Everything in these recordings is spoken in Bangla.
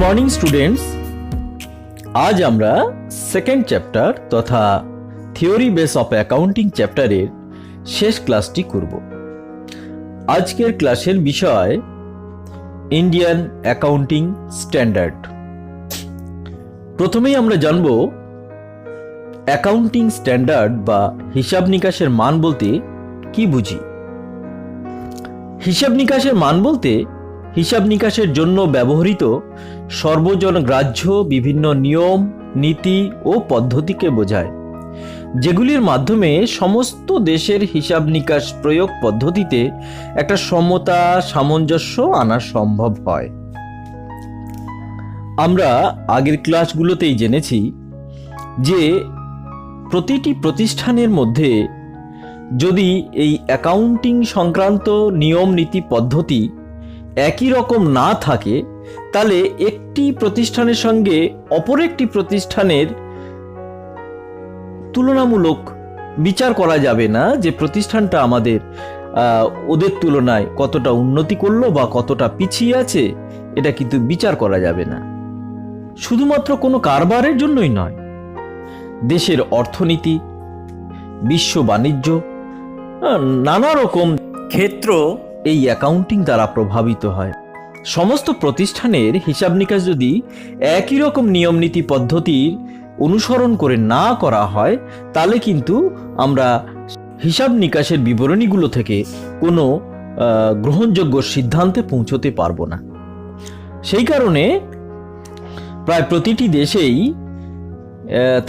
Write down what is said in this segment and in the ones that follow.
মর্নিং স্টুডেন্টস, আজ আমরা সেকেন্ড চ্যাপ্টার তথা থিওরি বেস অফ অ্যাকাউন্টিং চ্যাপ্টারের শেষ ক্লাসটি করব। আজকের ক্লাসের বিষয় ইন্ডিয়ান অ্যাকাউন্টিং স্ট্যান্ডার্ড। প্রথমেই আমরা জানব অ্যাকাউন্টিং স্ট্যান্ডার্ড বা হিসাব নিকাশের মান বলতে কি বুঝি। হিসাব নিকাশের মান বলতে হিসাব নিকাশের জন্য ব্যবহৃত সর্বজনগ্রাহ্য বিভিন্ন নিয়ম, নীতি ও পদ্ধতিকে বোঝায়, যেগুলির মাধ্যমে সমস্ত দেশের হিসাব নিকাশ প্রয়োগ পদ্ধতিতে একটা সমতা, সামঞ্জস্য আনা সম্ভব হয়। আমরা আগের ক্লাসগুলোতেই জেনেছি যে প্রতিটি প্রতিষ্ঠানের মধ্যে যদি এই অ্যাকাউন্টিং সংক্রান্ত নিয়ম, নীতি, পদ্ধতি একই রকম না থাকে, তাহলে একটি প্রতিষ্ঠানের সঙ্গে অপর একটি প্রতিষ্ঠানের তুলনামূলক বিচার করা যাবে না যে প্রতিষ্ঠানটা আমাদের ওদের তুলনায় কতটা উন্নতি করলো বা কতটা পিছিয়ে আছে, এটা কিন্তু বিচার করা যাবে না। শুধুমাত্র কোনো কারবারের জন্যই নয়, দেশের অর্থনীতি, বিশ্ব বাণিজ্য, নানা রকম ক্ষেত্র এই অ্যাকাউন্টিং দ্বারা প্রভাবিত হয়। সমস্ত প্রতিষ্ঠানের হিসাব নিকাশ যদি একই রকম নিয়ম, নীতি, পদ্ধতির অনুসরণ করে না করা হয়, তাহলে কিন্তু আমরা হিসাব নিকাশের বিবরণীগুলো থেকে কোনো গ্রহণযোগ্য সিদ্ধান্তে পৌঁছতে পারবো না। সেই কারণে প্রায় প্রতিটি দেশেই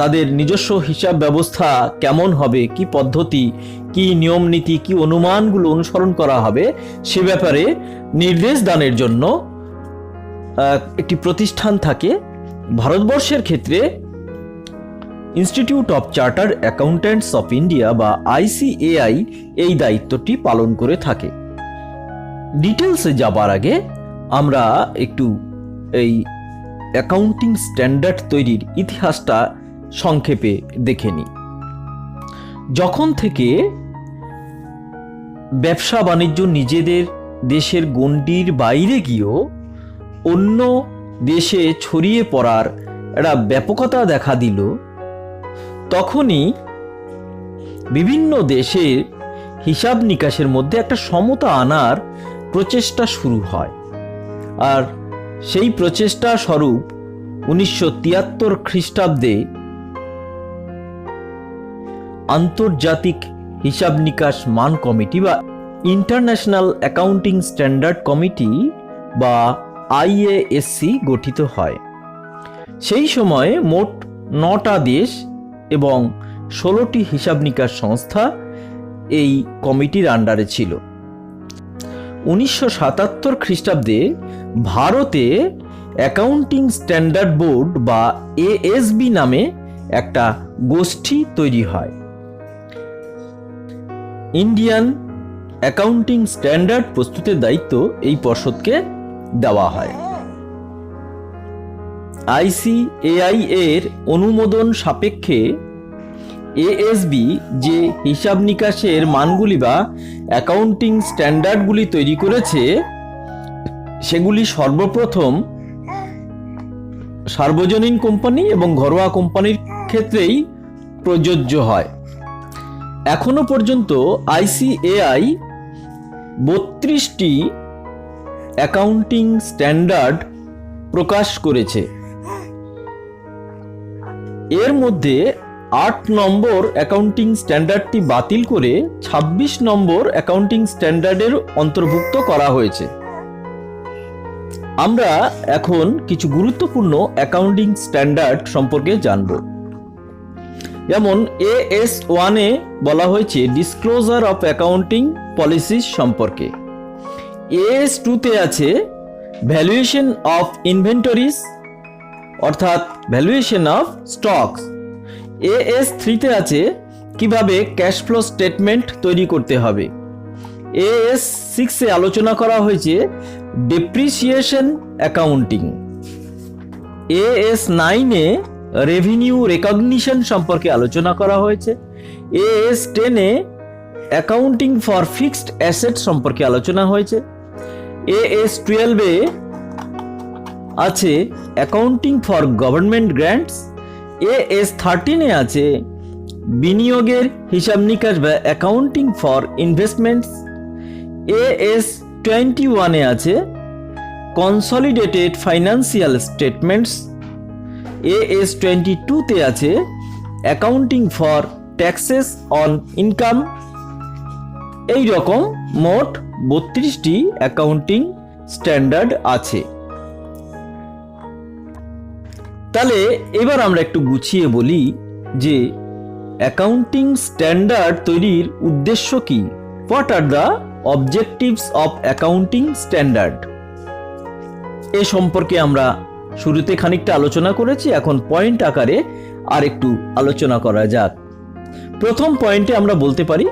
তাদের নিজস্ব হিসাব ব্যবস্থা কেমন হবে, কি পদ্ধতি, কি নিয়ম নীতি, কি অনুমানগুলো অনুসরণ করা হবে, সে ব্যাপারে নির্দেশ দানের জন্য একটি প্রতিষ্ঠান থাকে। ভারতবর্ষের ক্ষেত্রে institute of chartered accountants of India বা ICAI এই দায়িত্বটি পালন করে থাকে। ডিটেলসে যাবার আগে আমরা একটু এই অ্যাকাউন্টিং স্ট্যান্ডার্ড তৈরির ইতিহাসটা সংক্ষেপে দেখে নিই। যখন থেকে ব্যবসা বাণিজ্য নিজেদের দেশের গণ্ডির বাইরে গিয়েও অন্য দেশে ছড়িয়ে পড়ার একটা ব্যাপকতা দেখা দিল, তখনই বিভিন্ন দেশের হিসাব নিকাশের মধ্যে একটা সমতা আনার প্রচেষ্টা শুরু হয়। আর সেই প্রচেষ্টা স্বরূপ 1973 খ্রিস্টাব্দে আন্তর্জাতিক হিসাব নিকাশ মান কমিটি বা ইন্টারন্যাশনাল অ্যাকাউন্টিং স্ট্যান্ডার্ড কমিটি বা IASC গঠিত হয়। সেই সময়ে মোট 9টা দেশ এবং 16টি হিসাব নিকাশ সংস্থা এই কমিটির আন্ডারে ছিল। 1977 খ্রিস্টাব্দে ভারতে অ্যাকাউন্টিং স্ট্যান্ডার্ড বোর্ড বা ASB নামে একটা গোষ্ঠী তৈরি হয়। ইন্ডিয়ান অ্যাকাউন্টিং স্ট্যান্ডার্ড প্রস্তুতের দায়িত্ব এই পর্ষদকে দেওয়া হয়। ICAI এর অনুমোদন সাপেক্ষে ASB যে হিসাব নিকাশের মানগুলি বা অ্যাকাউন্টিং স্ট্যান্ডার্ডগুলি তৈরি করেছে, সেগুলি সর্বপ্রথম সার্বজনীন কোম্পানি এবং ঘরোয়া কোম্পানির ক্ষেত্রেই প্রযোজ্য হয়। এখনো পর্যন্ত ICAI 32টি অ্যাকাউন্টিং স্ট্যান্ডার্ড প্রকাশ করেছে। এর মধ্যে 8 নম্বর অ্যাকাউন্টিং স্ট্যান্ডার্ডটি বাতিল করে 26 নম্বর অ্যাকাউন্টিং স্ট্যান্ডার্ডের অন্তর্ভুক্ত করা হয়েছে। আমরা এখন কিছু গুরুত্বপূর্ণ অ্যাকাউন্টিং স্ট্যান্ডার্ড সম্পর্কে জানব। যেমন AS1 এ বলা হয়েছে ডিসক্লোজার অফ অ্যাকাউন্টিং পলিসিস সম্পর্কে। AS2 তে আছে ভ্যালুয়েশন অফ ইনভেন্টরিজ অর্থাৎ ভ্যালুয়েশন অফ স্টকস। AS3 তে আছে কিভাবে ক্যাশ ফ্লো স্টেটমেন্ট তৈরি করতে হবে। AS6 এ আলোচনা করা হয়েছে ডেপ্রিসিয়েশন অ্যাকাউন্টিং। AS9 এ রেভিনিউ রেকগনিশন সম্পর্কে আলোচনা করা হয়েছে। AS10 A accounting for fixed asset সম্পর্কে আলোচনা হয়েছে। AS12 এ আছে accounting for government grants, AS 13 আছে বিনিয়োগের হিসাব নিকাশ বা অ্যাকাউন্টিং ফর ইনভেস্টমেন্টস, AS 21 আছে কনসলিডেটেড ফাইন্যান্সিয়াল স্টেটমেন্টস, AS 22 আছে accounting for taxes on income. এই রকম মোট 32টি অ্যাকাউন্টিং স্ট্যান্ডার্ড আছে। তাহলে এবার আমরা একটু গুছিয়ে বলি যে অ্যাকাউন্টিং স্ট্যান্ডার্ড তৈরির উদ্দেশ্য কি, what are the objectives of accounting standard. এ সম্পর্কে আমরা শুরুতে খানিকটা আলোচনা করেছি, এখন পয়েন্ট আকারে আর একটু আলোচনা করা যাক। প্রথম পয়েন্টে আমরা বলতে পারি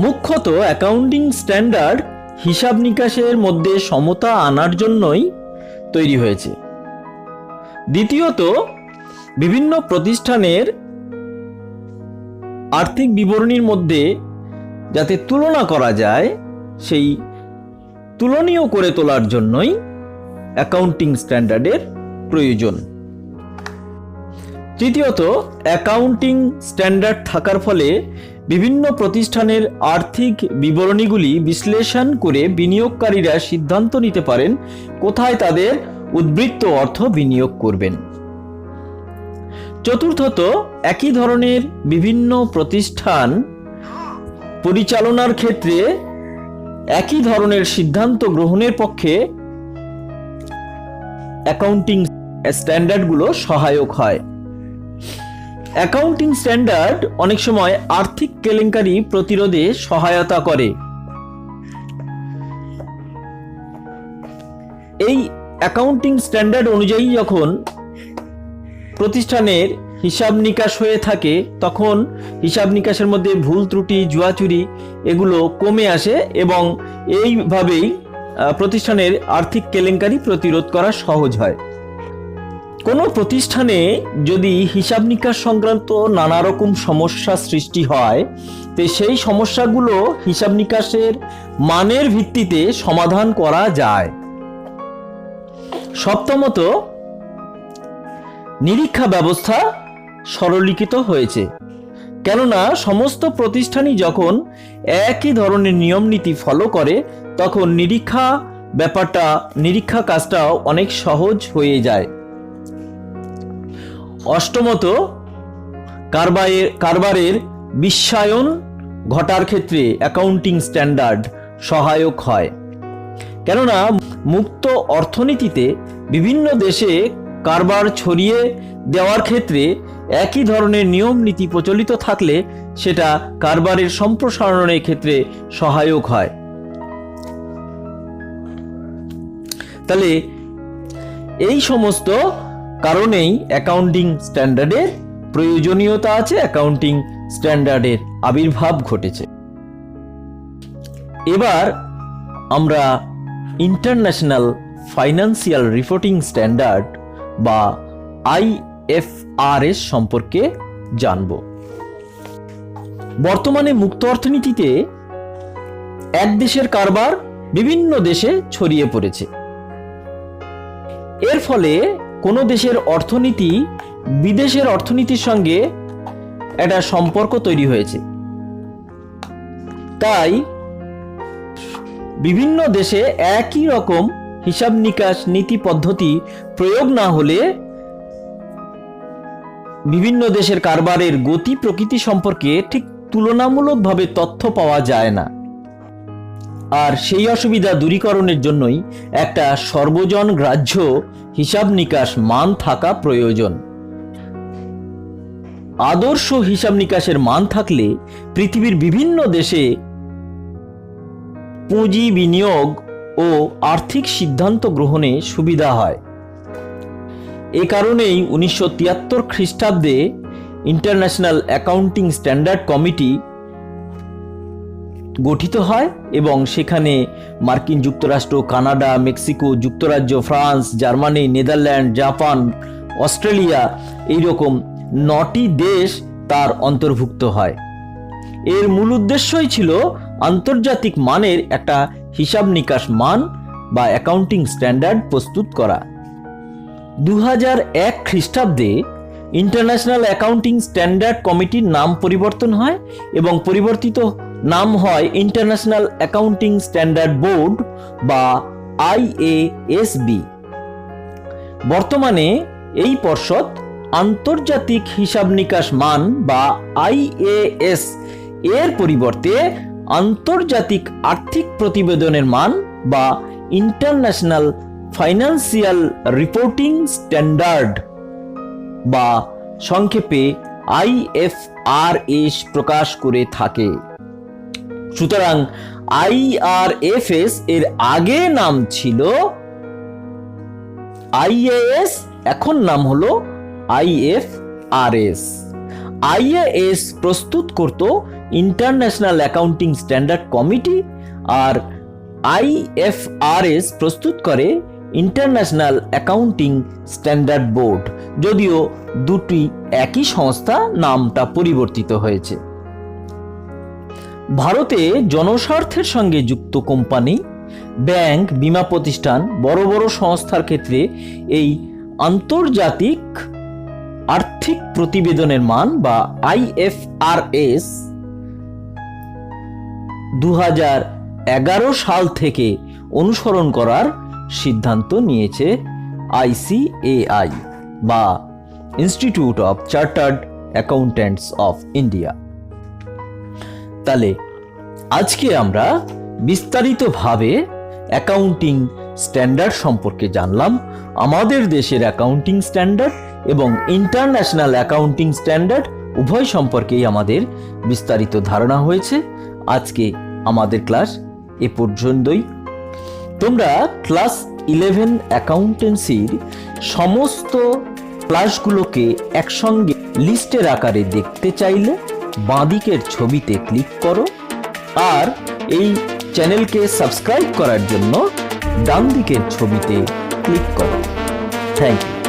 মুখ্যত অ্যাকাউন্টিং স্ট্যান্ডার্ড হিসাব নিকাশের মধ্যে সমতা আনার জন্যই তৈরি হয়েছে। দ্বিতীয়ত, বিভিন্ন প্রতিষ্ঠানের আর্থিক বিবরণীর মধ্যে যাতে তুলনা করা যায়, সেই তুলনীয় করে তোলার জন্যই অ্যাকাউন্টিং স্ট্যান্ডার্ডের প্রয়োজন। তৃতীয়ত, অ্যাকাউন্টিং স্ট্যান্ডার্ড থাকার ফলে বিভিন্ন প্রতিষ্ঠানের আর্থিক বিবরণীগুলি বিশ্লেষণ করে বিনিয়োগকারীরা সিদ্ধান্ত নিতে পারেন কোথায় তাদের উদ্বৃত্ত অর্থ বিনিয়োগ করবেন। চতুর্থত, একই ধরনের বিভিন্ন প্রতিষ্ঠান পরিচালনার ক্ষেত্রে একই ধরনের সিদ্ধান্ত গ্রহণের পক্ষে অ্যাকাউন্টিং স্ট্যান্ডার্ডগুলো সহায়ক হয়। অ্যাকাউন্টিং স্ট্যান্ডার্ড অনেক সময় আর্থিক কেলেঙ্কারি প্রতিরোধে সহায়তা করে। এই অ্যাকাউন্টিং স্ট্যান্ডার্ড অনুযায়ী যখন প্রতিষ্ঠানের হিসাব নিকাশ হয়ে থাকে, তখন হিসাব নিকাশের মধ্যে ভুল ত্রুটি, জুয়াচুরি এগুলো কমে আসে এবং এইভাবেই প্রতিষ্ঠানের আর্থিক কেলেঙ্কারি প্রতিরোধ করা সহজ হয়। কোনো প্রতিষ্ঠানে যদি হিসাব নিকাশ সংক্রান্ত নানা রকম সমস্যা সৃষ্টি হয়, তো সেই সমস্যাগুলো হিসাব নিকাশের মানের ভিত্তিতে সমাধান করা যায়। সপ্তমত, নিরীক্ষা ব্যবস্থা সরলীকৃত হয়েছে, কেননা সমস্ত প্রতিষ্ঠানই যখন একই ধরনের নিয়ম নীতি ফলো করে, তখন নিরীক্ষা কাজটাও অনেক সহজ হয়ে যায়। অষ্টমত, কারবারের বিশ্বায়ন ঘটার ক্ষেত্রে অ্যাকাউন্টিং স্ট্যান্ডার্ড সহায়ক হয়, কেননা মুক্ত অর্থনীতিতে বিভিন্ন দেশে কারবার ছড়িয়ে দেওয়ার ক্ষেত্রে একই ধরনের নিয়ম নীতি প্রচলিত থাকলে সেটা কারবারের সম্প্রসারণের ক্ষেত্রে সহায়ক হয়। তাহলে এই সমস্ত কারণেই অ্যাকাউন্টিং স্ট্যান্ডার্ডের প্রয়োজনীয়তা আছে, অ্যাকাউন্টিং স্ট্যান্ডার্ডের আবির্ভাব ঘটেছে। এবার আমরা ইন্টারন্যাশনাল ফাইন্যান্সিয়াল রিপোর্টিং স্ট্যান্ডার্ড বা IFRS সম্পর্কে জানব। বর্তমানে মুক্ত অর্থনীতিতে এক দেশের কারবার বিভিন্ন দেশে ছড়িয়ে পড়েছে। এর ফলে কোনো দেশের অর্থনীতি বিদেশের অর্থনীতির সঙ্গে একটা সম্পর্ক তৈরি হয়েছে। তাই বিভিন্ন দেশে একই রকম হিসাব নিকাশ নীতি পদ্ধতি প্রয়োগ না হলে বিভিন্ন দেশের কারবারের গতি প্রকৃতি সম্পর্কে ঠিক তুলনামূলকভাবে তথ্য পাওয়া যায় না। আর সেই অসুবিধা দূরীকরণের জন্যই একটা সর্বজন গ্রাহ্য হিসাব নিকাশ মান থাকা প্রয়োজন। আদর্শ হিসাব নিকাশের মান থাকলে পৃথিবীর বিভিন্ন দেশে পুঁজি বিনিয়োগ ও আর্থিক সিদ্ধান্ত গ্রহণে সুবিধা হয়। এ কারণেই 1973 খ্রিস্টাব্দে ইন্টারন্যাশনাল অ্যাকাউন্টিং স্ট্যান্ডার্ড কমিটি গঠিত হয় এবং সেখানে মার্কিন যুক্তরাষ্ট্র, কানাডা, মেক্সিকো, যুক্তরাজ্য, France, Germany, Netherland, Japan, Australia এইরকম 9টি দেশ তার অন্তর্ভুক্ত হয়। এর মূল উদ্দেশ্যই ছিল আন্তর্জাতিক মানের একটা হিসাব নিকাশ মান বা অ্যাকাউন্টিং স্ট্যান্ডার্ড প্রস্তুত করা। 2001 খ্রিস্টাব্দে ইন্টারন্যাশনাল অ্যাকাউন্টিং স্ট্যান্ডার্ড কমিটির নাম পরিবর্তন হয় এবং পরিবর্তিত নাম হয় ইন্টারন্যাশনাল অ্যাকাউন্টিং স্ট্যান্ডার্ড বোর্ড বা IASB। বর্তমানে এই পর্ষদ আন্তর্জাতিক হিসাব নিকাশ মান বা IAS এর পরিবর্তে আন্তর্জাতিক আর্থিক প্রতিবেদনের মান বা ইন্টারন্যাশনাল ফাইন্যান্সিয়াল রিপোর্টিং স্ট্যান্ডার্ড বা সংক্ষেপে IFRS প্রকাশ করে থাকে। সুতরাং IRFS এর আগে নাম ছিল IAS, এখন নাম হলো IFRS। IAS প্রস্তুত করত ইন্টারন্যাশনাল অ্যাকাউন্টিং স্ট্যান্ডার্ড কমিটি আর IFRS প্রস্তুত করে ইন্টারন্যাশনাল অ্যাকাউন্টিং স্ট্যান্ডার্ড বোর্ড, যদিও দুটি একই সংস্থা, নামটা পরিবর্তিত হয়েছে। ভারতে জনস্বার্থের সঙ্গে যুক্ত কোম্পানি, ব্যাংক, বীমা প্রতিষ্ঠান, বড় বড় সংস্থার ক্ষেত্রে এই আন্তর্জাতিক আর্থিক প্রতিবেদনের মান বা IFRS 2011 সাল থেকে অনুসরণ করার সিদ্ধান্ত নিয়েছে ICAI বা institute of chartered accountants of India. তাহলে আজকে আমরা বিস্তারিতভাবে অ্যাকাউন্টিং স্ট্যান্ডার্ড সম্পর্কে জানলাম। আমাদের দেশের অ্যাকাউন্টিং স্ট্যান্ডার্ড এবং ইন্টারন্যাশনাল অ্যাকাউন্টিং স্ট্যান্ডার্ড উভয় সম্পর্কেই আমাদের বিস্তারিত ধারণা হয়েছে। আজকে আমাদের ক্লাস এ পর্যন্তই। তোমরা ক্লাস 11 অ্যাকাউন্টেন্সির সমস্ত ক্লাসগুলোকে একসঙ্গে লিস্টের আকারে দেখতে চাইলে বাঁদিকের ছবিতে ক্লিক করো আর এই চ্যানেলকে সাবস্ক্রাইব করার জন্য ডান দিকের ছবিতে ক্লিক করো। Thank you.